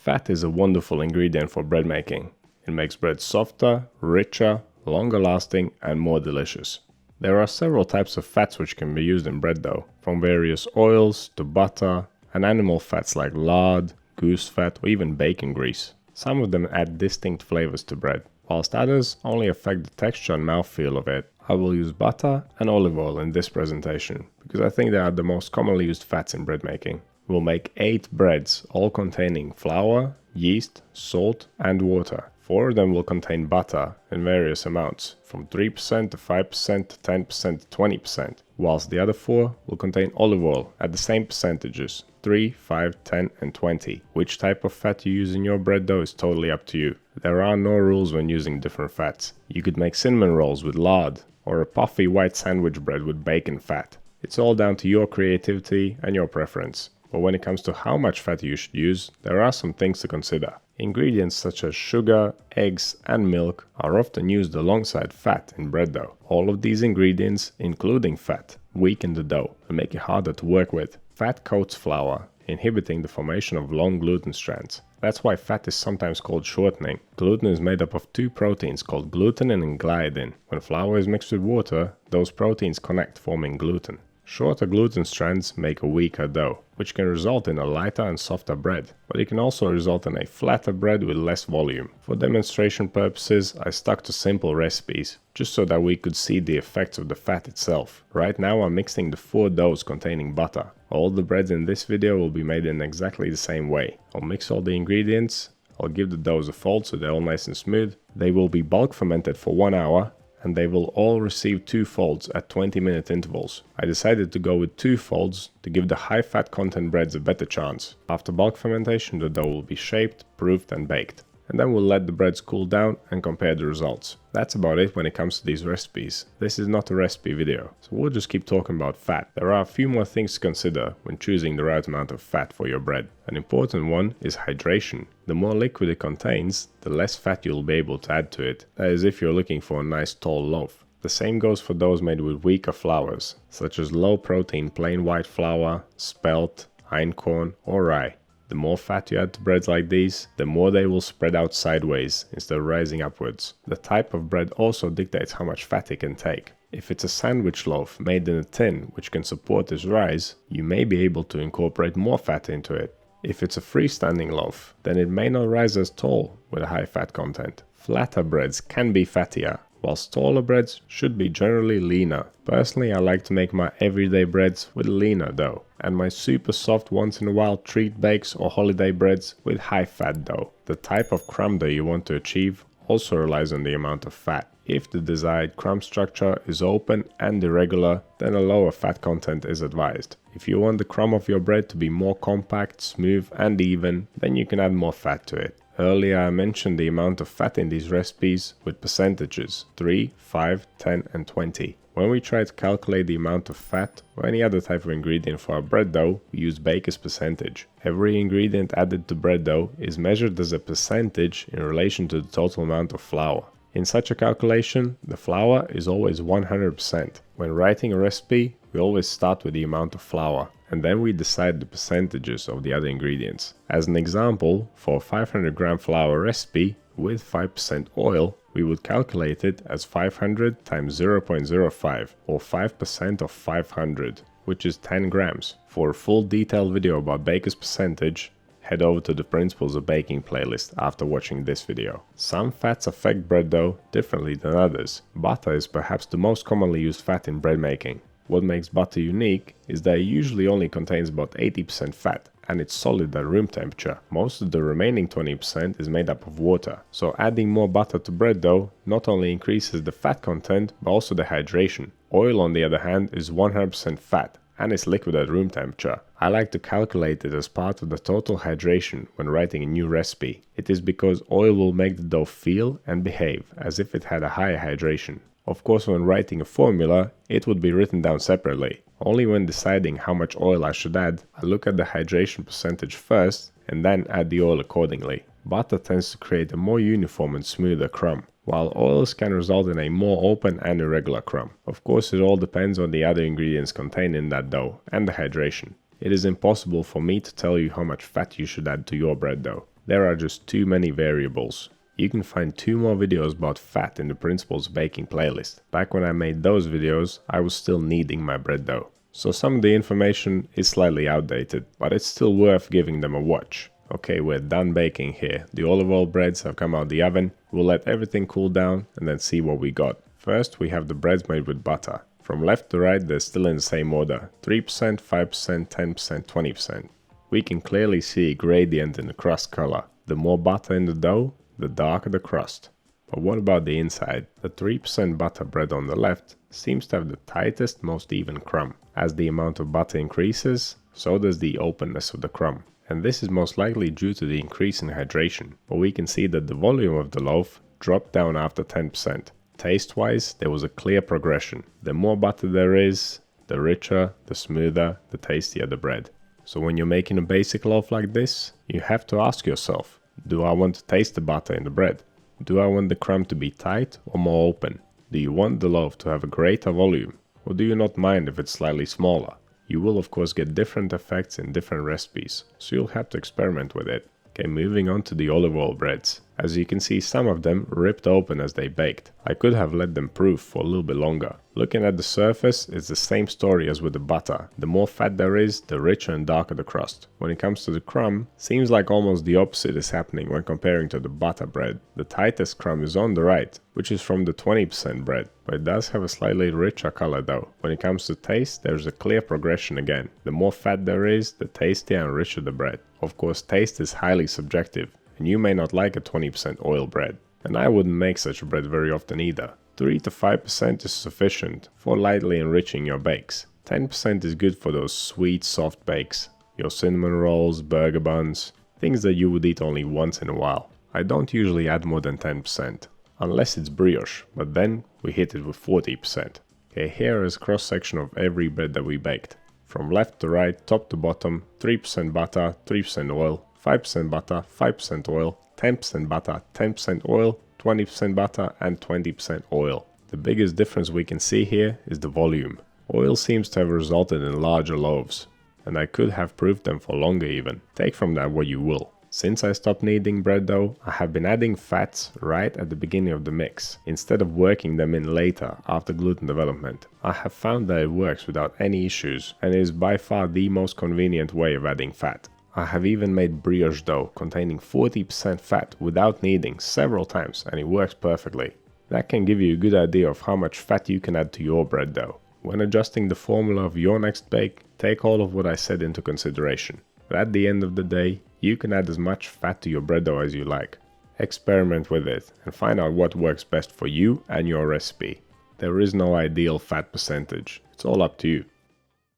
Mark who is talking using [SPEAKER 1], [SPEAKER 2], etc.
[SPEAKER 1] Fat is a wonderful ingredient for bread making. It makes bread softer, richer, longer lasting and more delicious. There are several types of fats which can be used in bread dough, from various oils to butter and animal fats like lard, goose fat or even bacon grease. Some of them add distinct flavors to bread, whilst others only affect the texture and mouthfeel of it. I will use butter and olive oil in this presentation because I think they are the most commonly used fats in bread making. We'll make 8 breads, all containing flour, yeast, salt and water. 4 of them will contain butter in various amounts, from 3% to 5% to 10% to 20%, whilst the other 4 will contain olive oil at the same percentages, 3, 5, 10 and 20. Which type of fat you use in your bread dough is totally up to you. There are no rules when using different fats. You could make cinnamon rolls with lard, or a puffy white sandwich bread with bacon fat. It's all down to your creativity and your preference. But when it comes to how much fat you should use, there are some things to consider. Ingredients such as sugar, eggs and milk are often used alongside fat in bread dough. All of these ingredients, including fat, weaken the dough and make it harder to work with. Fat coats flour, inhibiting the formation of long gluten strands. That's why fat is sometimes called shortening. Gluten is made up of 2 proteins called glutenin and gliadin. When flour is mixed with water, those proteins connect, forming gluten. Shorter gluten strands make a weaker dough, which can result in a lighter and softer bread, but it can also result in a flatter bread with less volume. For demonstration purposes, I stuck to simple recipes, just so that we could see the effects of the fat itself. Right now I'm mixing the 4 doughs containing butter. All the breads in this video will be made in exactly the same way. I'll mix all the ingredients, I'll give the doughs a fold so they're all nice and smooth. They will be bulk fermented for 1 hour. And they will all receive 2 folds at 20-minute intervals. I decided to go with 2 folds to give the high fat content breads a better chance. After bulk fermentation, the dough will be shaped, proofed and baked. And then we'll let the breads cool down and compare the results. That's about it when it comes to these recipes. This is not a recipe video, so we'll just keep talking about fat. There are a few more things to consider when choosing the right amount of fat for your bread. An important one is hydration. The more liquid it contains, the less fat you'll be able to add to it. That is if you're looking for a nice tall loaf. The same goes for those made with weaker flours, such as low protein plain white flour, spelt, einkorn or rye. The more fat you add to breads like these, the more they will spread out sideways instead of rising upwards. The type of bread also dictates how much fat it can take. If it's a sandwich loaf made in a tin which can support this rise, you may be able to incorporate more fat into it. If it's a freestanding loaf, then it may not rise as tall with a high fat content. Flatter breads can be fattier, whilst taller breads should be generally leaner. Personally, I like to make my everyday breads with leaner dough, and my super soft once in a while treat bakes or holiday breads with high fat dough. The type of crumb dough you want to achieve also relies on the amount of fat. If the desired crumb structure is open and irregular, then a lower fat content is advised. If you want the crumb of your bread to be more compact, smooth and even, then you can add more fat to it. Earlier I mentioned the amount of fat in these recipes with percentages 3, 5, 10 and 20. When we try to calculate the amount of fat or any other type of ingredient for our bread dough, we use Baker's percentage. Every ingredient added to bread dough is measured as a percentage in relation to the total amount of flour. In such a calculation, the flour is always 100%. When writing a recipe, we always start with the amount of flour, and then we decide the percentages of the other ingredients. As an example, for a 500 gram flour recipe with 5% oil, we would calculate it as 500 times 0.05 or 5% of 500, which is 10 grams. For a full detailed video about Baker's percentage, head over to the Principles of Baking playlist after watching this video. Some fats affect bread dough differently than others. Butter is perhaps the most commonly used fat in bread making. What makes butter unique is that it usually only contains about 80% fat, and it's solid at room temperature. Most of the remaining 20% is made up of water, so adding more butter to bread dough not only increases the fat content but also the hydration. Oil on the other hand is 100% fat and is liquid at room temperature. I like to calculate it as part of the total hydration when writing a new recipe. It is because oil will make the dough feel and behave as if it had a higher hydration. Of course, when writing a formula, it would be written down separately. Only when deciding how much oil I should add, I look at the hydration percentage first and then add the oil accordingly. Butter tends to create a more uniform and smoother crumb, while oils can result in a more open and irregular crumb. Of course, it all depends on the other ingredients contained in that dough and the hydration. It is impossible for me to tell you how much fat you should add to your bread dough. There are just too many variables. You can find 2 more videos about fat in the Principles of Baking playlist. Back when I made those videos, I was still kneading my bread dough. So some of the information is slightly outdated, but it's still worth giving them a watch. Okay, we're done baking here. The olive oil breads have come out the oven. We'll let everything cool down and then see what we got. First, we have the breads made with butter. From left to right, they're still in the same order. 3%, 5%, 10%, 20%. We can clearly see a gradient in the crust color. The more butter in the dough, the darker the crust. But what about the inside? The 3% butter bread on the left seems to have the tightest, most even crumb. As the amount of butter increases, so does the openness of the crumb. And this is most likely due to the increase in hydration. But we can see that the volume of the loaf dropped down after 10%. Taste-wise, there was a clear progression. The more butter there is, the richer, the smoother, the tastier the bread. So when you're making a basic loaf like this, you have to ask yourself, do I want to taste the butter in the bread? Do I want the crumb to be tight or more open? Do you want the loaf to have a greater volume? Or do you not mind if it's slightly smaller? You will of course get different effects in different recipes, so you'll have to experiment with it. Okay, moving on to the olive oil breads. As you can see, some of them ripped open as they baked. I could have let them proof for a little bit longer. Looking at the surface, it's the same story as with the butter. The more fat there is, the richer and darker the crust. When it comes to the crumb, seems like almost the opposite is happening when comparing to the butter bread. The tightest crumb is on the right, which is from the 20% bread, but it does have a slightly richer color though. When it comes to taste, there's a clear progression again. The more fat there is, the tastier and richer the bread. Of course, taste is highly subjective, and you may not like a 20% oil bread. And I wouldn't make such a bread very often either. 3 to 5% is sufficient for lightly enriching your bakes. 10% is good for those sweet, soft bakes. Your cinnamon rolls, burger buns, things that you would eat only once in a while. I don't usually add more than 10%, unless it's brioche, but then we hit it with 40%. Okay, here is a cross section of every bread that we baked. From left to right, top to bottom, 3% butter, 3% oil, 5% butter, 5% oil, 10% butter, 10% oil, 20% butter and 20% oil. The biggest difference we can see here is the volume. Oil seems to have resulted in larger loaves, and I could have proofed them for longer even. Take from that what you will. Since I stopped kneading bread dough, I have been adding fats right at the beginning of the mix, instead of working them in later after gluten development. I have found that it works without any issues and is by far the most convenient way of adding fat. I have even made brioche dough containing 40% fat without kneading several times and it works perfectly. That can give you a good idea of how much fat you can add to your bread dough. When adjusting the formula of your next bake, take all of what I said into consideration. But at the end of the day, you can add as much fat to your bread dough as you like. Experiment with it and find out what works best for you and your recipe. There is no ideal fat percentage, it's all up to you.